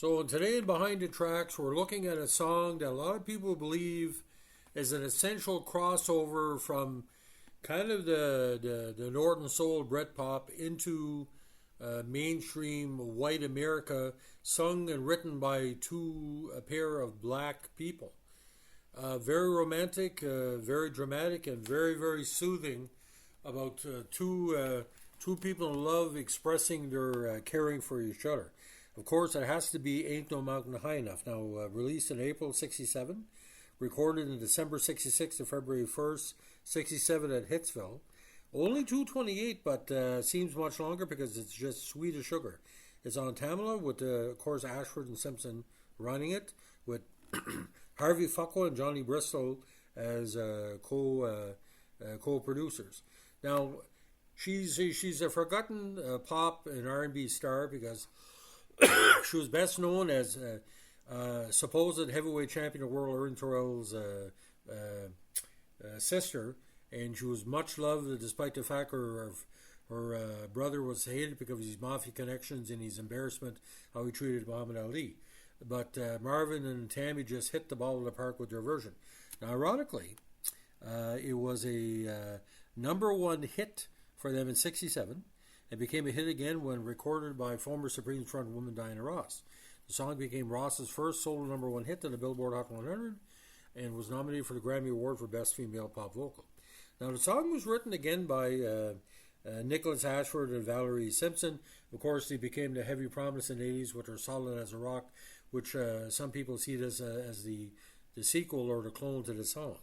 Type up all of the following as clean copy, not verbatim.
So today in Behind the Tracks, we're looking at a song that a lot of people believe is an essential crossover from kind of the Northern Soul Britpop into mainstream white America, sung and written by a pair of black people. Very romantic, very dramatic, and very, very soothing about two people in love expressing their caring for each other. Of course, it has to be Ain't No Mountain High Enough. Now, released in April 67, recorded in December 66 to February 1st, 67 at Hitsville. Only 2:28, but seems much longer because it's just sweet as sugar. It's on Tamala with, of course, Ashford and Simpson running it, with Harvey Fuqua and Johnny Bristol as co-producers. Now, she's a forgotten pop and R&B star because she was best known as supposed heavyweight champion of the world, Erin Terrell's sister, and she was much loved despite the fact her brother was hated because of his mafia connections and his embarrassment how he treated Muhammad Ali. But Marvin and Tammi just hit the ball in the park with their version. Now, ironically, it was a number one hit for them in 67 and became a hit again when recorded by former Supreme frontwoman Diana Ross. The song became Ross's first solo number one hit on the Billboard Hot 100 and was nominated for the Grammy Award for Best Female Pop Vocal. Now, the song was written again by Nicholas Ashford and Valerie Simpson. Of course, they became the heavy prominence in the 80s with their Solid as a Rock, which some people see it as the sequel or the clone to the song.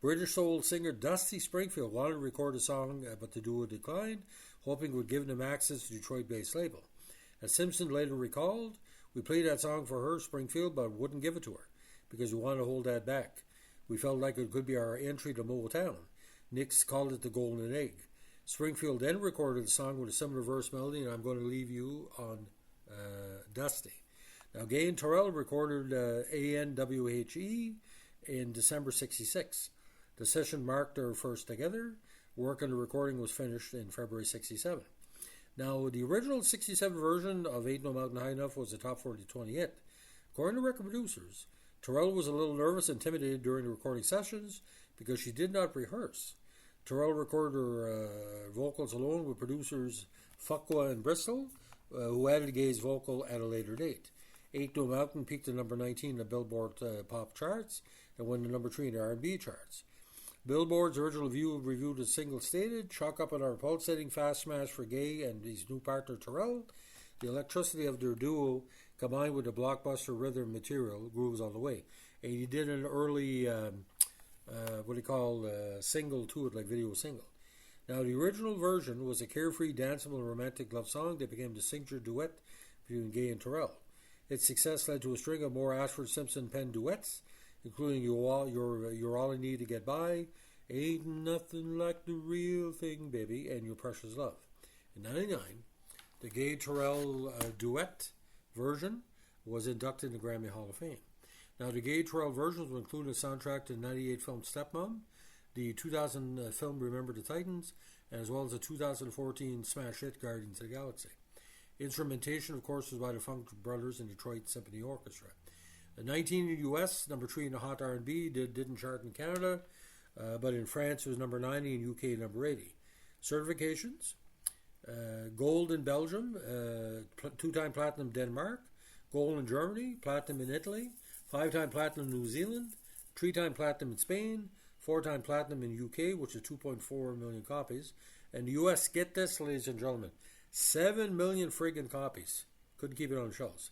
British soul singer Dusty Springfield wanted to record a song, but the duo declined, hoping it would give them access to Detroit-based label. As Simpson later recalled, we played that song for her, Springfield, but wouldn't give it to her because we wanted to hold that back. We felt like it could be our entry to Motown. Nick's called it the golden egg. Springfield then recorded the song with a similar verse melody, and I'm going to leave you on Dusty. Now, Gaye and Terrell recorded ANWHE in December 66. The session marked their first together. Work on the recording was finished in February 67. Now, the original 67 version of Ain't No Mountain High Enough was a top 40 20 hit. According to record producers, Terrell was a little nervous and intimidated during the recording sessions because she did not rehearse. Terrell recorded her vocals alone with producers Fuqua and Bristol, who added Gaye's vocal at a later date. Ain't No Mountain peaked at number 19 in the Billboard pop charts and went to number 3 in the R&B charts. Billboard's original review of the single stated, "Chalk up on our pulsating fast smash for Gaye and his new partner Terrell. The electricity of their duo combined with the blockbuster rhythm material grooves all the way." And he did an early, single to it, like video single. Now, the original version was a carefree, danceable, and romantic love song that became the signature duet between Gaye and Terrell. Its success led to a string of more Ashford Simpson-penned duets, including You're All I Need to Get By, Ain't Nothing Like the Real Thing, Baby, and Your Precious Love. In 1999, the Gaye-Terrell duet version was inducted in the Grammy Hall of Fame. Now, the Gaye-Terrell versions will include a soundtrack to the 1998 film Stepmom, the 2000 film Remember the Titans, as well as the 2014 smash hit Guardians of the Galaxy. Instrumentation, of course, was by the Funk Brothers and Detroit Symphony Orchestra. 19 in the U.S., number 3 in the Hot R&B, didn't chart in Canada, but in France it was number 90 and UK number 80. Certifications: gold in Belgium, 2-time platinum Denmark, gold in Germany, platinum in Italy, 5-time platinum in New Zealand, 3-time platinum in Spain, 4-time platinum in UK, which is 2.4 million copies, and the US, get this, ladies and gentlemen, 7 million friggin' copies. Couldn't keep it on the shelves.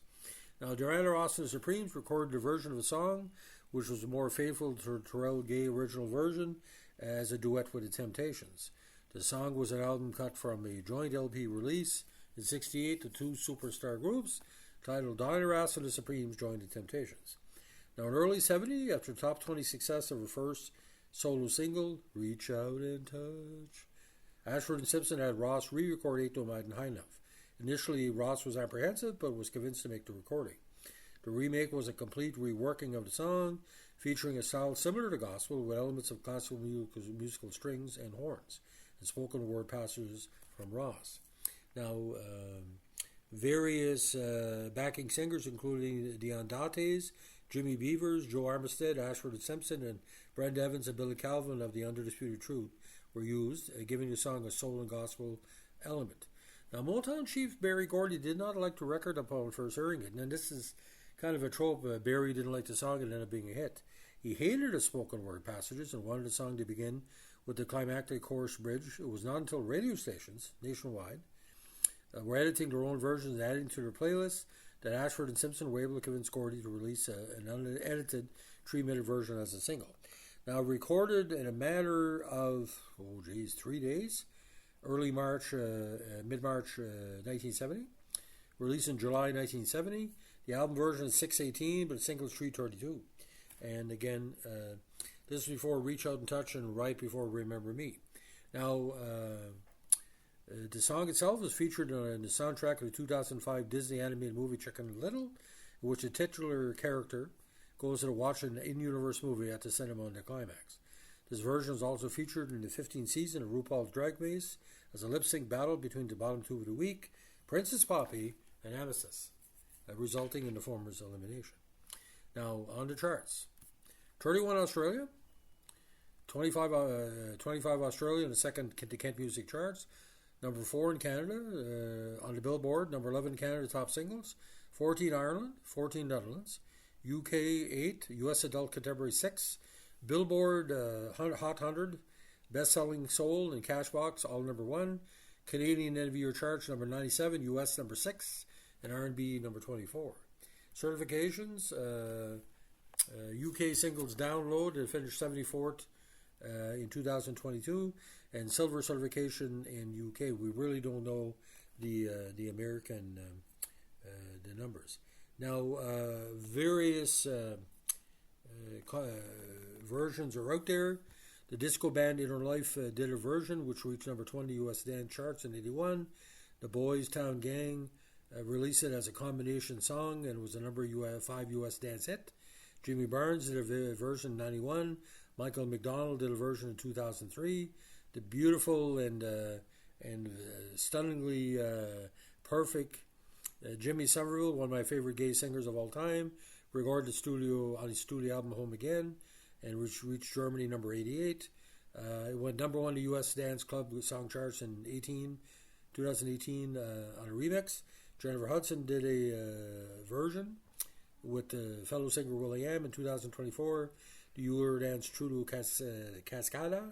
Now, Diana Ross and the Supremes recorded a version of the song, which was more faithful to the Terrell Gaye original version, as a duet with the Temptations. The song was an album cut from a joint LP release in 68 to two superstar groups, titled Diana Ross and the Supremes Joined the Temptations. Now, in early 70, after the top 20 success of her first solo single, Reach Out and Touch, Ashford and Simpson had Ross re-record Ain't No Mountain High Enough. Initially, Ross was apprehensive, but was convinced to make the recording. The remake was a complete reworking of the song, featuring a style similar to gospel with elements of classical musical strings and horns, and spoken word passages from Ross. Now, various backing singers, including the Ondates, Jimmy Beavers, Joe Armistead, Ashford and Simpson, and Brenda Evans and Billy Calvin of the Undisputed Truth were used, giving the song a soul and gospel element. Now, Motown chief Berry Gordy did not like the record upon first hearing it, and this is kind of a trope. Berry didn't like the song and ended up being a hit. He hated the spoken word passages and wanted the song to begin with the climactic chorus bridge. It was not until radio stations nationwide were editing their own versions and adding to their playlists that Ashford and Simpson were able to convince Gordy to release an unedited 3-minute version as a single. Now, recorded in a matter of 3 days, mid March 1970, released in July 1970. The album version is 6:18, but the single is 3:32. And again, this is before Reach Out and Touch and right before Remember Me. Now, the song itself is featured in the soundtrack of the 2005 Disney animated movie Chicken Little, in which the titular character goes to watch an in-universe movie at the cinema in the climax. This version is also featured in the 15th season of RuPaul's Drag Race as a lip-sync battle between the bottom two of the week, Princess Poppy and Amethyst, resulting in the former's elimination. Now, on the charts. 31 Australia, 25 Australia in the second the Kent Music charts, number 4 in Canada on the Billboard, number 11 in Canada top singles, 14 Ireland, 14 Netherlands, UK 8, US Adult Contemporary 6, Billboard Hot 100, Best-Selling Soul and Cashbox all number 1, Canadian End of Year charts number 97, US number 6, and R&B number 24. Certifications, UK singles download and finished 74th in 2022, and silver certification in UK. We really don't know the American the numbers. Now, various versions are out there. The disco band Inner Life did a version which reached number 20 US dance charts in 81. The Boys Town Gang released it as a combination song and was a number 5 US dance hit. Jimmy Barnes did a version in 91. Michael McDonald did a version in 2003. The beautiful and stunningly perfect Jimmy Somerville, one of my favorite gay singers of all time, recorded on his studio album Home Again, and which reached Germany number 88. It went number 1 to US Dance Club song charts in 2018 on a remix. Jennifer Hudson did a version with fellow singer Will.i.am in 2024. The Eurodance Trudeau Cascada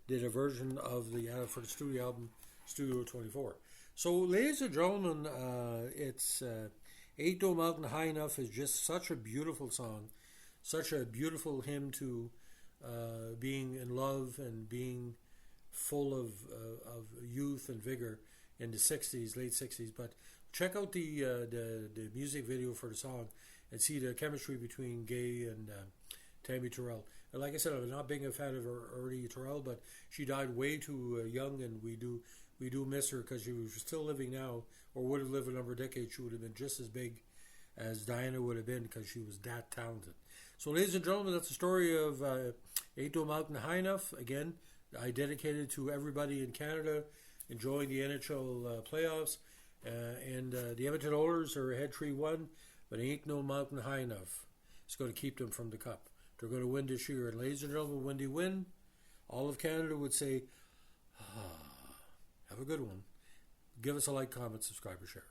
did a version of for the studio album Studio 24. So, ladies and gentlemen, it's Ain't No Mountain High Enough is just such a beautiful song, such a beautiful hymn to being in love and being full of youth and vigor in the 60s, late 60s. But check out the music video for the song and see the chemistry between Gaye and Tammi Terrell. And like I said, I'm not being a fan of early Terrell, but she died way too young, and we do miss her because she was still living now, or would have lived a number of decades. She would have been just as big as Diana would have been because she was that talented. So, ladies and gentlemen, that's the story of Ain't No Mountain High Enough. Again, I dedicated to everybody in Canada enjoying the NHL playoffs. And the Edmonton Oilers are ahead 3-1, but ain't no mountain high enough. It's going to keep them from the cup. They're going to win this year. And ladies and gentlemen, when they win, all of Canada would say, have a good one. Give us a like, comment, subscribe, or share.